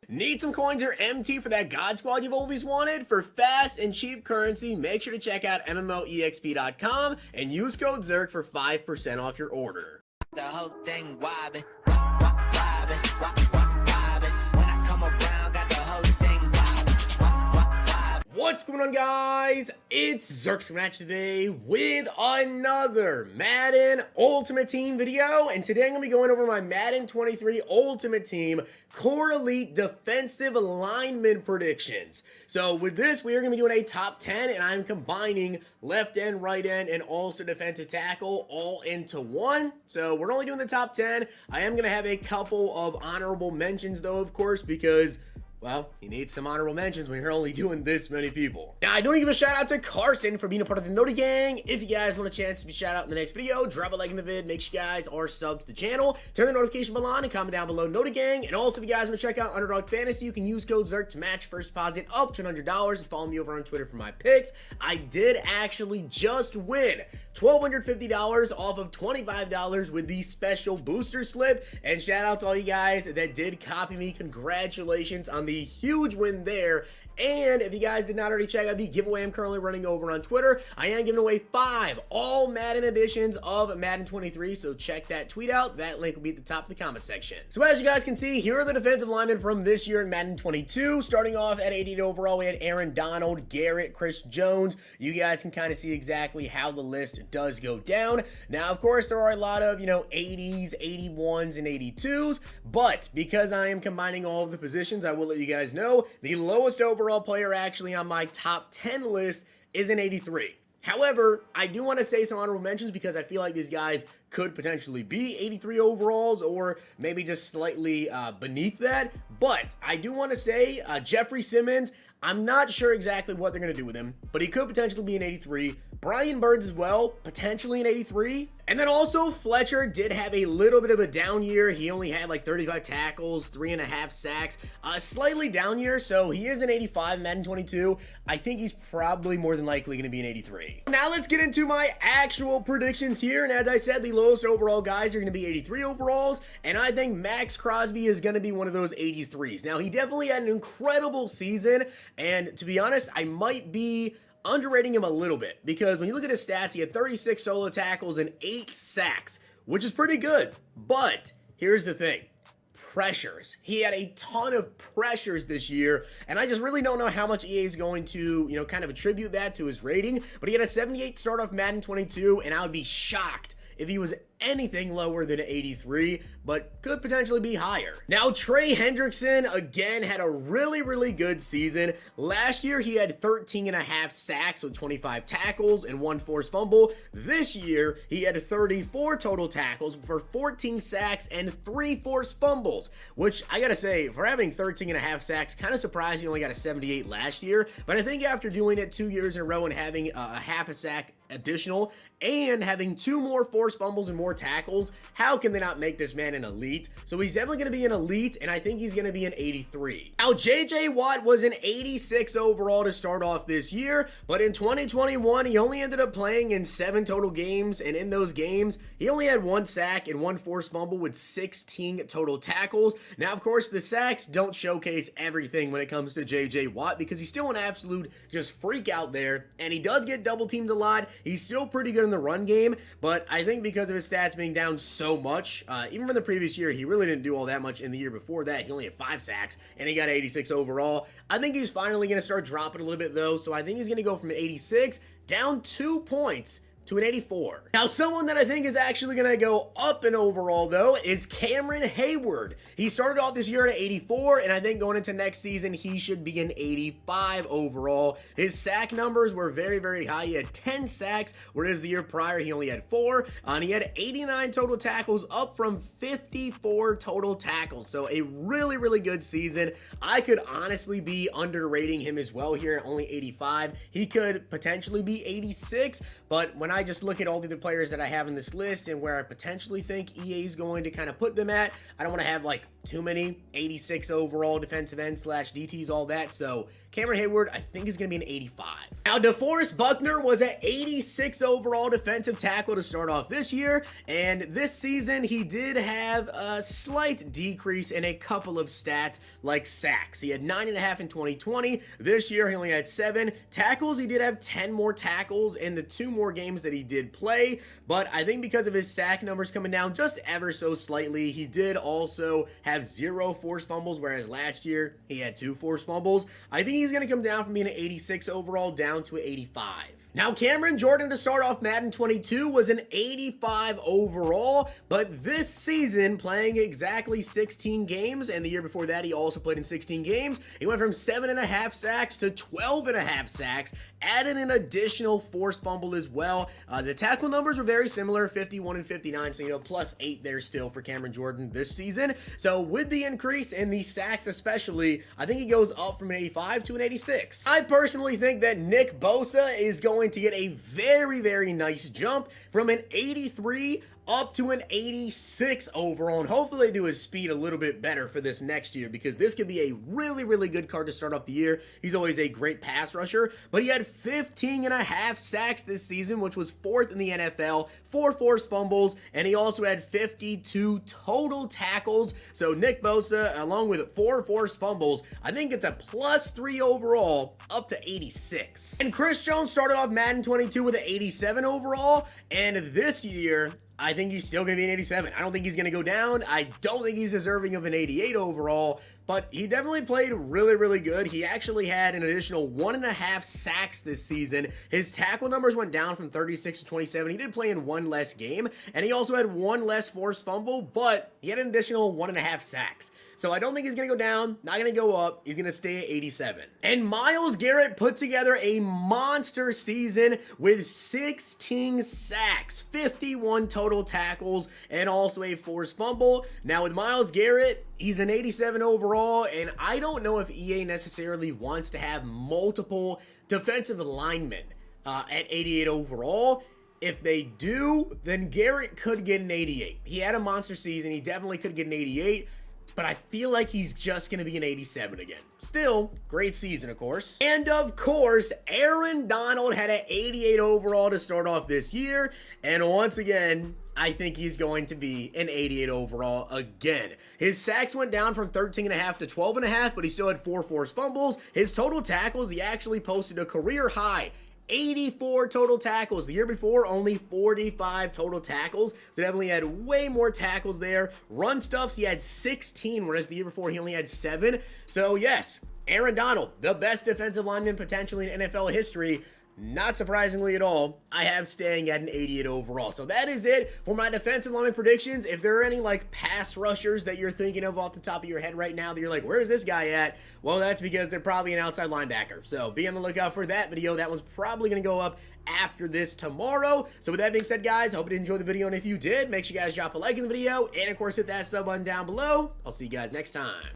Need some coins or MT for that God Squad you've always wanted? For fast and cheap currency, make sure to check out MMOEXP.com and use code ZERK for 5% off your order. The whole thing wobbin', wobbin'. When I come around, got the whole thing wobbin'. What's going on, guys? It's Zirksee Match today with another Madden Ultimate Team video, and today I'm going to be going over my Madden 23 Ultimate Team Core Elite Defensive Lineman predictions. So with this, we are going to be doing a top 10, and I'm combining left end, right end, and also defensive tackle all into one. So we're only doing the top 10. I am going to have a couple of honorable mentions, though, of course, because well, you need some honorable mentions when you're only doing this many people. Now, I do want to give a shout out to Carson for being a part of the Noti Gang. If you guys want a chance to be shout out in the next video, drop a like in the vid. Make sure you guys are subbed to the channel. Turn the notification bell on and comment down below Noti Gang. And also, if you guys want to check out Underdog Fantasy, you can use code ZERK to match first deposit up to $100 and follow me over on Twitter for my picks. I did actually just win $1,250 off of $25 with the special booster slip. And shout out to all you guys that did copy me. Congratulations on the huge win there. And if you guys did not already check out the giveaway I'm currently running over on Twitter, I am giving away 5 all Madden editions of Madden 23, so check that tweet out. That link will be at the top of the comment section. So as you guys can see, here are the defensive linemen from this year in Madden 22. Starting off at 88 overall, we had Aaron Donald, Garrett, Chris Jones. You guys can kind of see exactly how the list does go down. Now, of course, there are a lot of, 80s, 81s, and 82s, but because I am combining all of the positions, I will let you guys know the lowest overall player actually on my top 10 list is an 83. However, I do want to say some honorable mentions because I feel like these guys could potentially be 83 overalls or maybe just slightly beneath that. But I do want to say Jeffrey Simmons, I'm not sure exactly what they're going to do with him, but he could potentially be an 83. Brian Burns as well, potentially an 83. And then also Fletcher did have a little bit of a down year. He only had like 35 tackles, 3.5 sacks, a slightly down year. So he is an 85 Madden 22. I think he's probably more than likely going to be an 83. Now let's get into my actual predictions here. And as I said, the lowest overall guys are going to be 83 overalls. And I think Max Crosby is going to be one of those 83s. Now he definitely had an incredible season. And to be honest, I might be underrating him a little bit because when you look at his stats, he had 36 solo tackles and 8 sacks, which is pretty good. But here's the thing. Pressures. He had a ton of pressures this year, and I just really don't know how much EA is going to, kind of attribute that to his rating, but he had a 78 start off Madden 22, and I would be shocked if he was anything lower than an 83, but could potentially be higher. Now, Trey Hendrickson, again, had a really good season. Last year, he had 13.5 sacks with 25 tackles and 1 forced fumble. This year, he had 34 total tackles for 14 sacks and 3 forced fumbles, which I gotta say, for having 13.5 sacks, kind of surprised he only got a 78 last year, but I think after doing it 2 years in a row and having a half a sack additional and having 2 more forced fumbles and more tackles, how can they not make this man an elite? So he's definitely going to be an elite, and I think he's going to be an 83. Now, JJ Watt was an 86 overall to start off this year, but in 2021, he only ended up playing in 7 total games, and in those games, he only had 1 sack and 1 forced fumble with 16 total tackles. Now, of course, the sacks don't showcase everything when it comes to JJ Watt because he's still an absolute just freak out there, and he does get double teamed a lot. He's still pretty good in the run game, but I think because of his stats being down so much, even from the previous year, he really didn't do all that much. In the year before that, he only had 5 sacks, and he got 86 overall. I think he's finally going to start dropping a little bit, though, so I think he's going to go from an 86 down 2 points to an 84. Now, someone that I think is actually going to go up in overall, though, is Cameron Hayward. He started off this year at 84, and I think going into next season, he should be an 85 overall. His sack numbers were very high. He had 10 sacks, whereas the year prior, he only had 4. And he had 89 total tackles, up from 54 total tackles. So a really good season. I could honestly be underrating him as well here at only 85. He could potentially be 86, but when I just look at all the other players that I have in this list and where I potentially think EA is going to kind of put them at, I don't want to have like too many 86 overall defensive ends / DTs, all that. So Cameron Hayward, I think, is going to be an 85. Now, Deforest Buckner was an 86 overall defensive tackle to start off this year, and this season he did have a slight decrease in a couple of stats like sacks. He had 9.5 in 2020. This year he only had 7. Tackles, he did have 10 more tackles in the 2 more games that he did play, but I think because of his sack numbers coming down just ever so slightly, he did also have 0 forced fumbles, whereas last year he had 2 forced fumbles. I think he's going to come down from being an 86 overall down to an 85. Now, Cameron Jordan to start off Madden 22 was an 85 overall, but this season, playing exactly 16 games, and the year before that he also played in 16 games, he went from 7.5 sacks to 12.5 sacks, added an additional forced fumble as well. The tackle numbers were very similar, 51 and 59, so, plus 8 there still for Cameron Jordan this season. So with the increase in the sacks especially, I think he goes up from an 85 to an 86. I personally think that Nick Bosa is going to get a very, very nice jump from an 83 up to an 86 overall, and hopefully they do his speed a little bit better for this next year, because this could be a really, really good card to start off the year. He's always a great pass rusher, but he had 15.5 sacks this season, which was 4th in the NFL, 4 forced fumbles, and he also had 52 total tackles. So Nick Bosa, along with 4 forced fumbles, I think it's a +3 overall up to 86. And Chris Jones started off Madden 22 with an 87 overall, and this year I think he's still going to be an 87. I don't think he's going to go down. I don't think he's deserving of an 88 overall, but he definitely played really, really good. He actually had an additional 1.5 sacks this season. His tackle numbers went down from 36 to 27. He did play in 1 less game, and he also had 1 less forced fumble, but he had an additional 1.5 sacks. So I don't think he's going to go down, not going to go up. He's going to stay at 87. And Myles Garrett put together a monster season with 16 sacks, 51 total tackles, and also a forced fumble. Now with Myles Garrett, he's an 87 overall, and I don't know if EA necessarily wants to have multiple defensive linemen at 88 overall. If they do, then Garrett could get an 88. He had a monster season. He definitely could get an 88. But I feel like he's just going to be an 87 again. Still, great season, of course. And of course, Aaron Donald had an 88 overall to start off this year. And once again, I think he's going to be an 88 overall again. His sacks went down from 13.5 to 12.5, but he still had 4 forced fumbles. His total tackles, he actually posted a career high 84 total tackles. The year before, only 45 total tackles. So definitely had way more tackles there. Run stuffs, he had 16, whereas the year before he only had 7. So yes, Aaron Donald, the best defensive lineman potentially in NFL history. Not surprisingly at all, I have staying at an 88 overall. So that is it for my defensive lineman predictions. If there are any pass rushers that you're thinking of off the top of your head right now that you're like, where's this guy at? Well, that's because they're probably an outside linebacker. So be on the lookout for that video. That one's probably going to go up after this tomorrow. So with that being said, guys, I hope you enjoyed the video. And if you did, make sure you guys drop a like in the video. And of course, hit that sub button down below. I'll see you guys next time.